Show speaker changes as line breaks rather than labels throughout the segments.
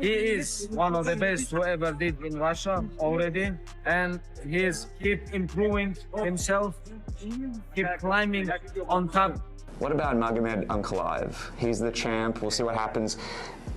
He is one of the best who ever did in Russia already, and he's keep improving himself, keep climbing on top.
What about Magomed Ankalaev? He's the champ. We'll see what happens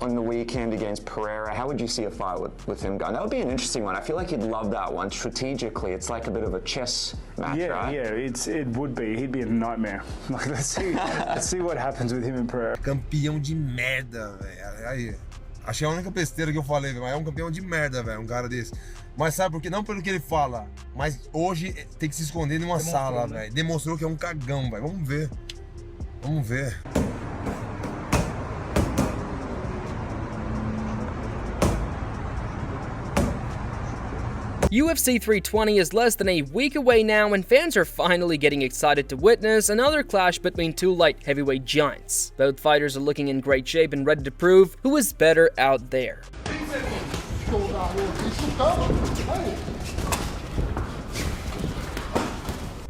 on the weekend against Pereira. How would you see a fight with him going? That would be an interesting one. I feel like he'd love that one. Strategically, it's like a bit of a chess match, right?
Yeah, it would be. He'd be a nightmare. Like, let's see what happens with him in Pereira.
Campeão de merda, velho. Aí, achei a única besteira que eu falei, mas é um campeão de merda, velho, um cara desse. Mas sabe por quê? Não pelo que ele fala, mas hoje tem que se esconder numa sala, velho. Demonstrou que é um cagão, velho. Vamos ver. Vamos ver.
UFC 320 is less than a week away now, and fans are finally getting excited to witness another clash between two light heavyweight giants. Both fighters are looking in great shape and ready to prove who is better out there.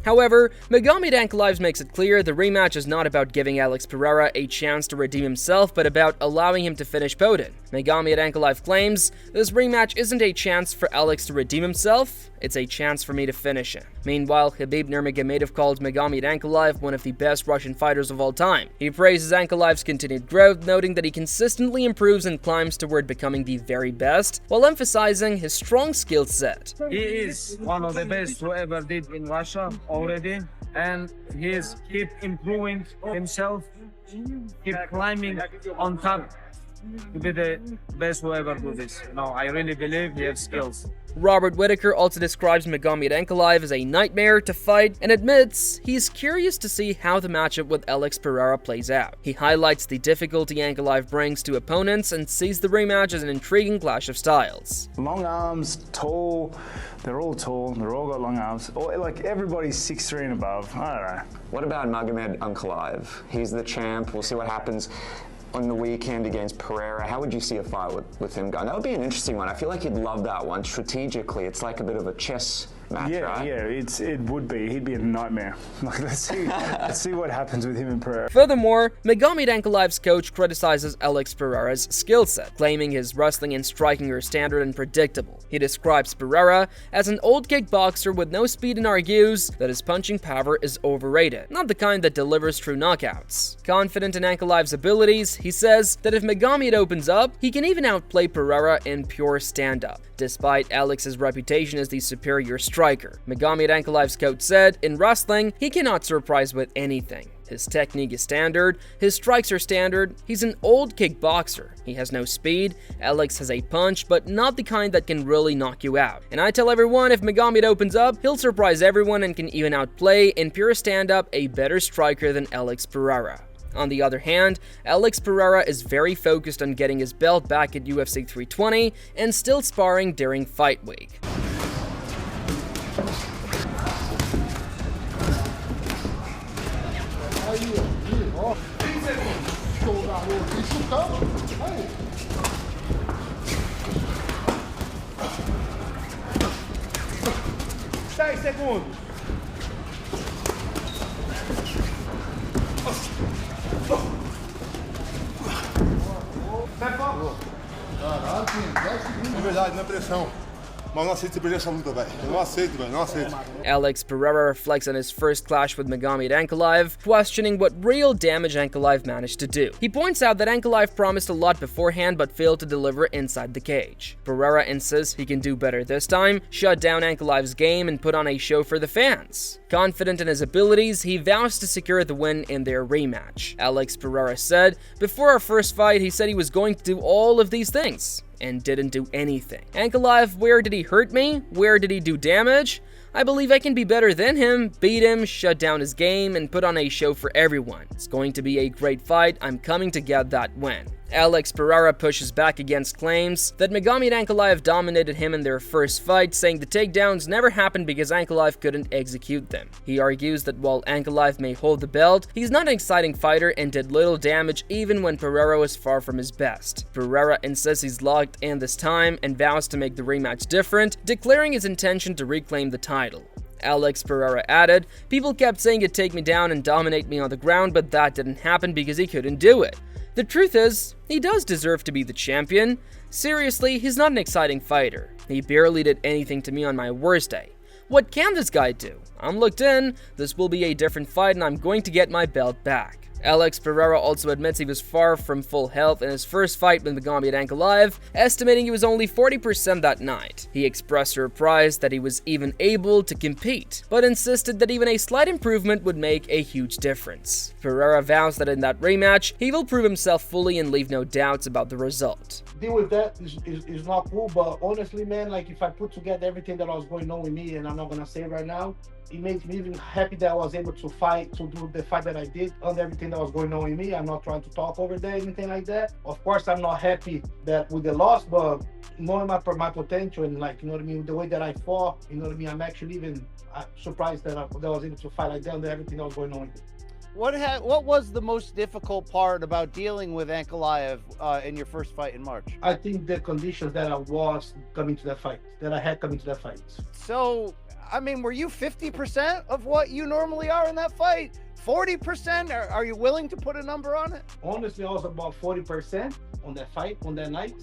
However, Magomed Ankalaev makes it clear the rematch is not about giving Alex Pereira a chance to redeem himself, but about allowing him to finish Poten. Magomed Ankalaev claims this rematch isn't a chance for Alex to redeem himself, it's a chance for me to finish him. Meanwhile, Khabib Nurmagomedov called Magomed Ankalaev one of the best Russian fighters of all time. He praises Ankalaev's continued growth, noting that he consistently improves and climbs toward becoming the very best, while emphasizing his strong skill set.
He is one of the best who ever did in Russia already, and he's keep improving himself, keep climbing on top to be the best who ever do this. No, I really believe he has skills.
Robert Whittaker also describes Magomed Ankalaev as a nightmare to fight and admits he's curious to see how the matchup with Alex Pereira plays out. He highlights the difficulty Ankalaev brings to opponents and sees the rematch as an intriguing clash of styles.
Long arms, tall. They're all tall. They're all got long arms. Like everybody's 6'3" and above. I don't know.
What about Magomed Ankalaev? He's the champ. We'll see what happens on the weekend against Pereira. How would you see a fight with him going? That would be an interesting one. I feel like he'd love that one. Strategically, it's like a bit of a chess match, right?
Yeah, it would be. He'd be a nightmare. Like, let's see what happens with him in Pereira.
Furthermore, Magomed Ankalaev's coach criticizes Alex Pereira's skill set, claiming his wrestling and striking are standard and predictable. He describes Pereira as an old kickboxer with no speed and argues that his punching power is overrated, not the kind that delivers true knockouts. Confident in Ankalaev's abilities, he says that if Magomed opens up, he can even outplay Pereira in pure stand-up, despite Alex's reputation as the superior striker. Magomed Ankalaev's coach said, in wrestling, he cannot surprise with anything. His technique is standard, his strikes are standard, he's an old kickboxer. He has no speed, Alex has a punch, but not the kind that can really knock you out. And I tell everyone, if Magomed opens up, he'll surprise everyone and can even outplay, in pure stand-up, a better striker than Alex Pereira. On the other hand, Alex Pereira is very focused on getting his belt back at UFC 320 and still sparring during fight week.
Caralho, 10 segundos. De verdade, não é pressão. Mas não aceito você perder essa luta, velho. Eu não aceito, velho. Não aceito.
Alex Pereira reflects on his first clash with Magomed Ankalaev, questioning what real damage Ankalaev managed to do. He points out that Ankalaev promised a lot beforehand but failed to deliver inside the cage. Pereira insists he can do better this time, shut down Ankalaev's game, and put on a show for the fans. Confident in his abilities, he vows to secure the win in their rematch. Alex Pereira said, before our first fight, he said he was going to do all of these things, and didn't do anything. Ankalaev, where did he hurt me? Where did he do damage? I believe I can be better than him, beat him, shut down his game, and put on a show for everyone. It's going to be a great fight. I'm coming to get that win. Alex Pereira pushes back against claims that Magomed Ankalaev dominated him in their first fight, saying the takedowns never happened because Ankalaev couldn't execute them. He argues that while Ankalaev may hold the belt, he's not an exciting fighter and did little damage even when Pereira was far from his best. Pereira insists he's locked in this time and vows to make the rematch different, declaring his intention to reclaim the title. Alex Pereira added, people kept saying he'd take me down and dominate me on the ground, but that didn't happen because he couldn't do it. The truth is, he does deserve to be the champion. Seriously, he's not an exciting fighter. He barely did anything to me on my worst day. What can this guy do? I'm looked in, this will be a different fight and I'm going to get my belt back. Alex Pereira also admits he was far from full health in his first fight with Magomed Ankalaev, estimating he was only 40% that night. He expressed surprise that he was even able to compete, but insisted that even a slight improvement would make a huge difference. Pereira vows that in that rematch, he will prove himself fully and leave no doubts about the result.
Deal with that is not cool, but honestly, man, like if I put together everything that was going on with me, and I'm not gonna say right now, it makes me even happy that I was able to do the fight that I did under everything that was going on with me. I'm not trying to talk over there, anything like that. Of course, I'm not happy that with the loss, but knowing my potential and like, you know what I mean, the way that I fought, you know what I mean, I'm actually even surprised that I was able to fight like that under everything that was going on with me.
What was the most difficult part about dealing with Ankalaev in your first fight in March?
I think the conditions that I was coming to that fight, that I had coming to that fight.
So, I mean, were you 50% of what you normally are in that fight? 40%? Are you willing to put a number on it?
Honestly, I was about 40% on that fight, on that night.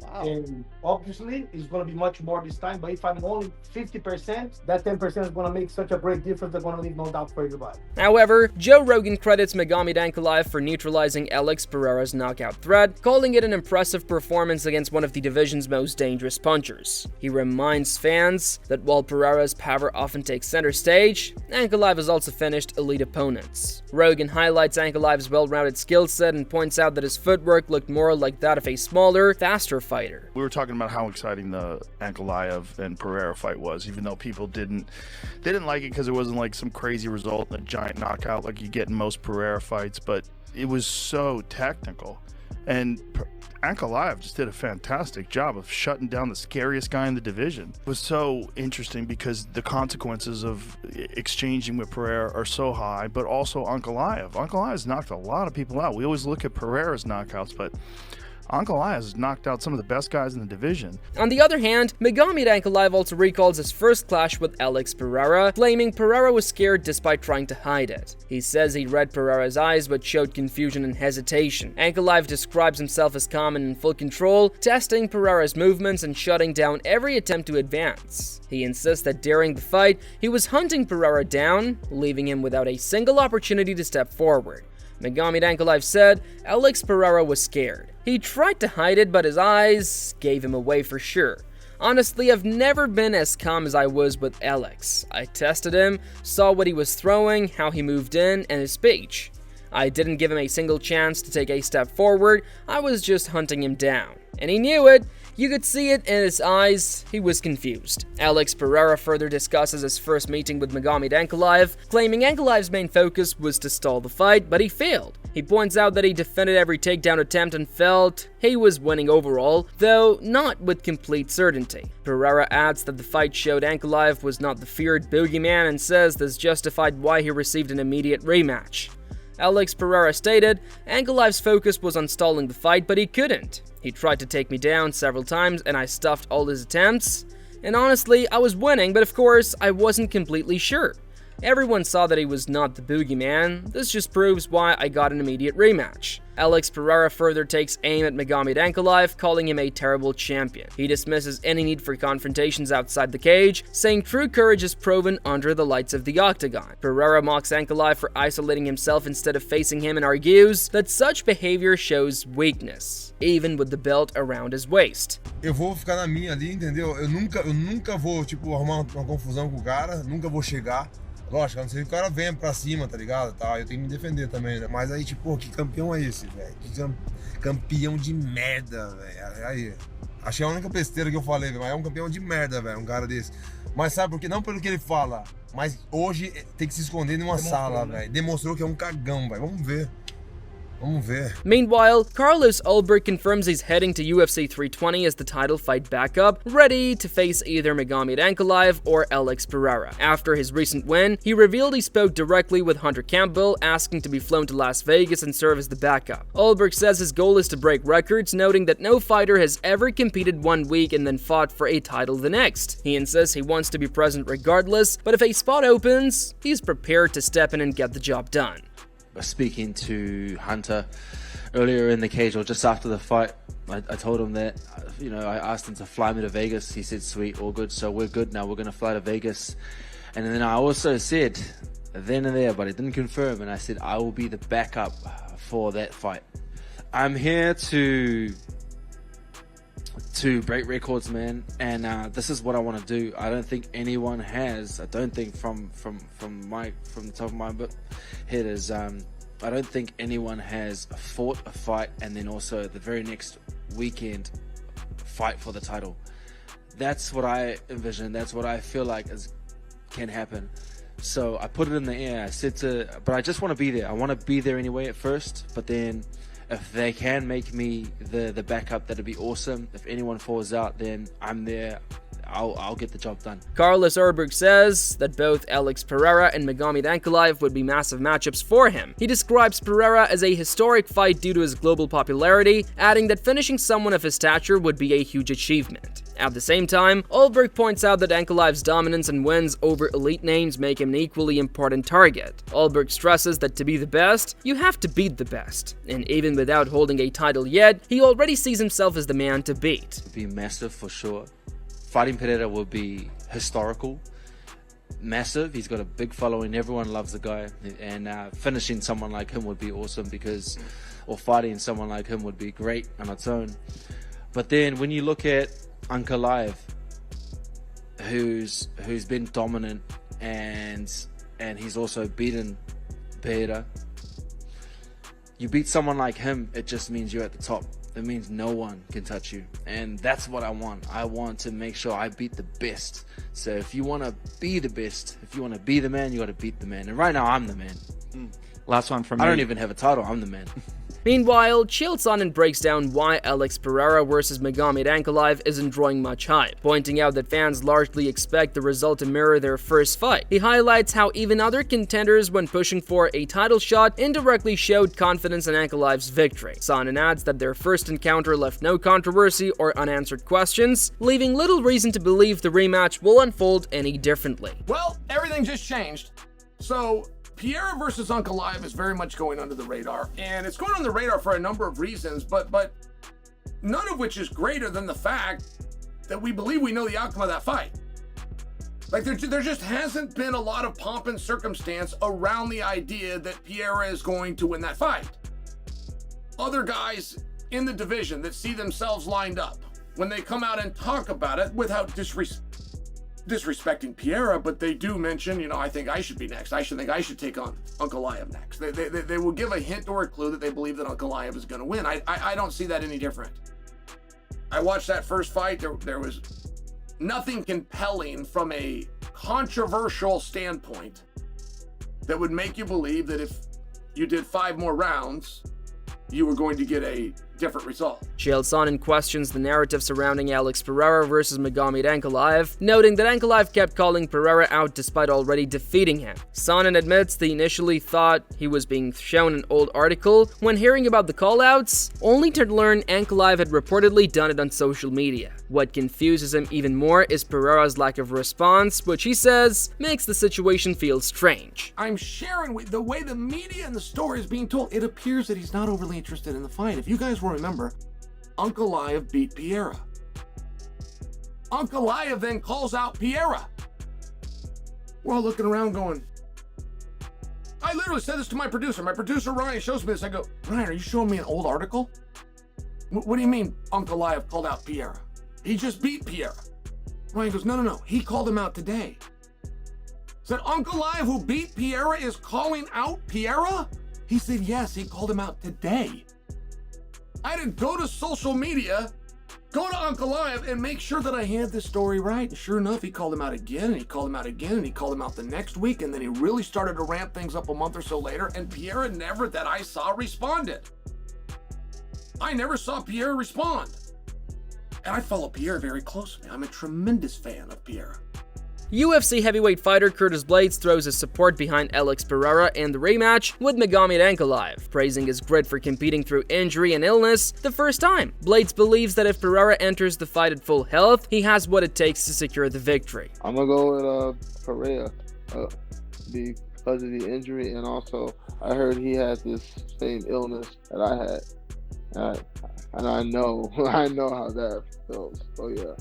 Wow.
And obviously, it's going to be much more this time. But if I'm only 50%, that 10% is going to make such a great difference. They're going to leave no doubt for everybody.
However, Joe Rogan credits Magomed Ankalaev for neutralizing Alex Pereira's knockout threat, calling it an impressive performance against one of the division's most dangerous punchers. He reminds fans that while Pereira's power often takes center stage, Ankalaev has also finished elite opponents. Rogan highlights Ankalaev's well-rounded skill set and points out that his footwork looked more like that of a smaller, faster fighter.
We were talking about how exciting the Ankalaev and Pereira fight was, even though people didn't like it because it wasn't like some crazy result and a giant knockout like you get in most Pereira fights, but it was so technical. And Ankalaev just did a fantastic job of shutting down the scariest guy in the division. It was so interesting because the consequences of exchanging with Pereira are so high, but also Ankalaev's knocked a lot of people out. We always look at Pereira's knockouts, but Ankalaev has knocked out some of the best guys in the division.
On the other hand, Magomed Ankalaev also recalls his first clash with Alex Pereira, claiming Pereira was scared despite trying to hide it. He says he read Pereira's eyes but showed confusion and hesitation. Ankalaev describes himself as calm and in full control, testing Pereira's movements and shutting down every attempt to advance. He insists that during the fight, he was hunting Pereira down, leaving him without a single opportunity to step forward. Magomed Ankalaev said Alex Pereira was scared. He tried to hide it, but his eyes gave him away for sure. Honestly, I've never been as calm as I was with Alex. I tested him, saw what he was throwing, how he moved in, and his speech. I didn't give him a single chance to take a step forward, I was just hunting him down. And he knew it. You could see it in his eyes, he was confused. Alex Pereira further discusses his first meeting with Magomed Ankalaev, claiming Ankalaev's main focus was to stall the fight, but he failed. He points out that he defended every takedown attempt and felt he was winning overall, though not with complete certainty. Pereira adds that the fight showed Ankalaev was not the feared boogeyman and says this justified why he received an immediate rematch. Alex Pereira stated, Ankalaev's focus was on stalling the fight, but he couldn't. He tried to take me down several times and I stuffed all his attempts. And honestly, I was winning, but of course, I wasn't completely sure. Everyone saw that he was not the boogeyman. This just proves why I got an immediate rematch. Alex Pereira further takes aim at Magomed Ankalaev, calling him a terrible champion. He dismisses any need for confrontations outside the cage, saying true courage is proven under the lights of the octagon. Pereira mocks Ankalaev for isolating himself instead of facing him and argues that such behavior shows weakness, even with the belt around his waist.
Eu vou ficar na minha ali, entendeu? Eu nunca vou, tipo, arrumar uma confusão com o cara, nunca vou chegar. Lógico, a não ser que o cara venha pra cima, tá ligado? Tá, eu tenho que me defender também, né? Mas aí, tipo, que campeão é esse, velho? Que campeão de merda, velho. Aí, achei a única besteira que eu falei, velho. Mas é um campeão de merda, velho, um cara desse. Mas sabe por quê? Não pelo que ele fala, mas hoje tem que se esconder numa sala, velho. Demonstrou que é um cagão, velho. Vamos ver.
Meanwhile, Carlos Ulberg confirms he's heading to UFC 320 as the title fight backup, ready to face either Magomed Ankalaev or Alex Pereira. After his recent win, he revealed he spoke directly with Hunter Campbell, asking to be flown to Las Vegas and serve as the backup. Ulberg says his goal is to break records, noting that no fighter has ever competed 1 week and then fought for a title the next. He insists he wants to be present regardless, but if a spot opens, he's prepared to step in and get the job done.
Speaking to Hunter earlier in the cage or just after the fight, I told him that, you know, I asked him to fly me to Vegas. He said, sweet, all good. So we're good now. We're going to fly to Vegas. And then I also said, then and there, but I didn't confirm. And I said, I will be the backup for that fight. I'm here to break records, man. And this is what I want to do. I don't think anyone has, I don't think from the top of my head is, I don't think anyone has fought a fight and then also the very next weekend fight for the title. That's what I envision. That's what I feel like can happen. So I put it in the air. I said but I just want to be there. I want to be there anyway at first, but then if they can make me the backup, that'd be awesome. If anyone falls out, then I'm there. I'll get the job done.
Carlos Urberg says that both Alex Pereira and Magomed Ankalaev would be massive matchups for him. He describes Pereira as a historic fight due to his global popularity, adding that finishing someone of his stature would be a huge achievement. At the same time, Urberg points out that Ankalaev's dominance and wins over elite names make him an equally important target. Urberg stresses that to be the best, you have to beat the best. And even without holding a title yet, he already sees himself as the man to beat.
It'd be massive for sure. Fighting Pereira will be historical, massive. He's got a big following. Everyone loves the guy. And finishing someone like him would be awesome or fighting someone like him would be great on its own. But then when you look at Ankalaev, who's been dominant and he's also beaten Pereira, you beat someone like him, it just means you're at the top. It means no one can touch you. And that's what I want. I want to make sure I beat the best. So if you want to be the best, if you want to be the man, you got to beat the man. And right now, I'm the man.
Last one from me.
I don't even have a title. I'm the man.
Meanwhile, Chael Sonnen breaks down why Alex Pereira versus Magomed Ankalaev isn't drawing much hype, pointing out that fans largely expect the result to mirror their first fight. He highlights how even other contenders, when pushing for a title shot, indirectly showed confidence in Ankalaev's victory. Sonnen adds that their first encounter left no controversy or unanswered questions, leaving little reason to believe the rematch will unfold any differently.
Well, everything just changed. So Pereira versus Ankalaev is very much going under the radar, and it's going under the radar for a number of reasons, but none of which is greater than the fact that we believe we know the outcome of that fight. Like, there just hasn't been a lot of pomp and circumstance around the idea that Pereira is going to win that fight. Other guys in the division that see themselves lined up, when they come out and talk about it without disrespecting Pereira, but they do mention, you know, I think I should be next. I think I should take on Ankalaev next. They will give a hint or a clue that they believe that Ankalaev is going to win. I don't see that any different. I watched that first fight. There was nothing compelling from a controversial standpoint that would make you believe that if you did 5 more rounds, you were going to get a different result.
Chael Sonnen questions the narrative surrounding Alex Pereira versus Magomed Ankalaev, noting that Ankalaev kept calling Pereira out despite already defeating him. Sonnen admits they initially thought he was being shown an old article when hearing about the callouts, only to learn Ankalaev had reportedly done it on social media. What confuses him even more is Pereira's lack of response, which he says makes the situation feel strange.
I'm sharing with the way the media and the story is being told. It appears that he's not overly interested in the fight. If you guys will remember, Ankalaev beat Pereira. Ankalaev then calls out Pereira. We're all looking around going, I literally said this to my producer. My producer Ryan shows me this. I go, Ryan, are you showing me an old article? What do you mean Ankalaev called out Pereira? He just beat Pereira. Ryan goes, no. He called him out today. Said Ankalaev, who beat Pereira, is calling out Pereira? He said, yes, he called him out today. I had to go to social media, go to Ankalaev, and make sure that I had this story right. And sure enough, he called him out again, and he called him out again, and he called him out the next week, and then he really started to ramp things up a month or so later, and Pereira never, that I saw, responded. I never saw Pereira respond. And I follow Pereira very closely. I'm a tremendous fan of Pereira.
UFC heavyweight fighter Curtis Blaydes throws his support behind Alex Pereira and the rematch with Magomed Ankalaev, praising his grit for competing through injury and illness the first time. Blaydes believes that if Pereira enters the fight at full health, he has what it takes to secure the victory.
I'm gonna go with Pereira because of the injury, and also I heard he had this same illness that I had, And I know, I know how that feels. So yeah,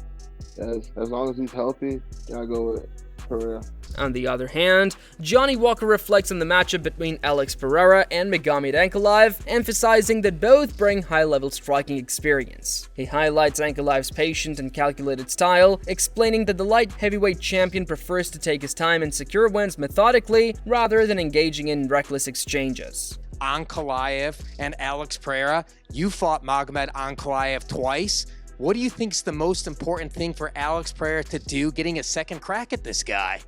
as long as he's healthy, I go with Pereira.
On the other hand, Johnny Walker reflects on the matchup between Alex Pereira and Magomed Ankalaev, emphasizing that both bring high-level striking experience. He highlights Ankalaev's patient and calculated style, explaining that the light heavyweight champion prefers to take his time and secure wins methodically rather than engaging in reckless exchanges.
Ankalaev and Alex Pereira, you fought Magomed Ankalaev twice. What do you think is the most important thing for Alex Pereira to do getting a second crack at this guy?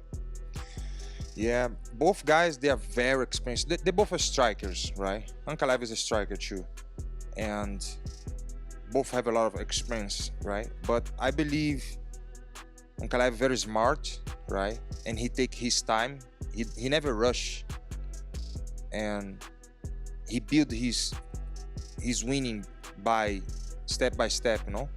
Yeah, both guys, they are very experienced. They both are strikers, right? Ankalaev is a striker too. And both have a lot of experience, right? But I believe Ankalaev very smart, right? And he take his time. He never rush. And he build his winning by step, you know?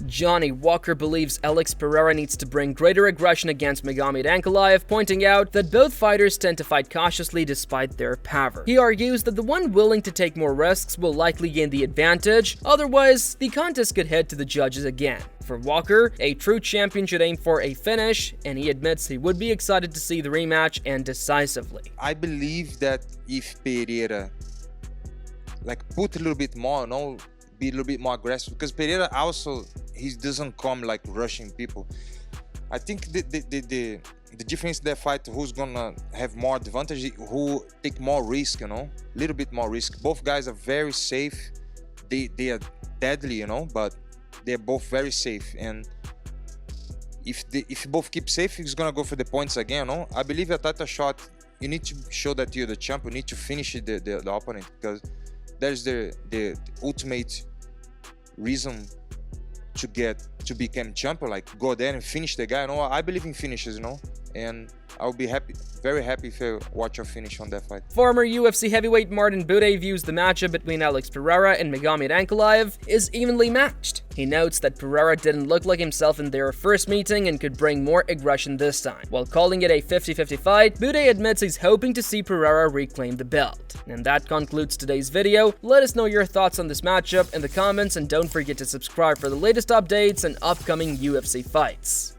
Johnny Walker believes Alex Pereira needs to bring greater aggression against Magomed Ankalaev, pointing out that both fighters tend to fight cautiously despite their power. He argues that the one willing to take more risks will likely gain the advantage, otherwise the contest could head to the judges again. For Walker, a true champion should aim for a finish, and he admits he would be excited to see the rematch and decisively.
I believe that if Pereira put a little bit more, you know, be a little bit more aggressive, because Pereira also, he doesn't come like rushing people. I think the difference in that fight, who's gonna have more advantage, who take more risk, you know, a little bit more risk. Both guys are very safe. They are deadly, you know, but they're both very safe. And if you both keep safe, he's gonna go for the points again, you know. I believe a title shot, you need to show that you're the champ. You need to finish the opponent, because there's the ultimate reason to become champion, like go there and finish the guy. You know, I believe in finishes, you know, and I'll be very happy if I watch a finish on that fight.
Former UFC heavyweight Martin Buday views the matchup between Alex Pereira and Magomed Ankalaev is evenly matched. He notes that Pereira didn't look like himself in their first meeting and could bring more aggression this time. While calling it a 50-50 fight, Buday admits he's hoping to see Pereira reclaim the belt. And that concludes today's video. Let us know your thoughts on this matchup in the comments, and don't forget to subscribe for the latest updates and upcoming UFC fights.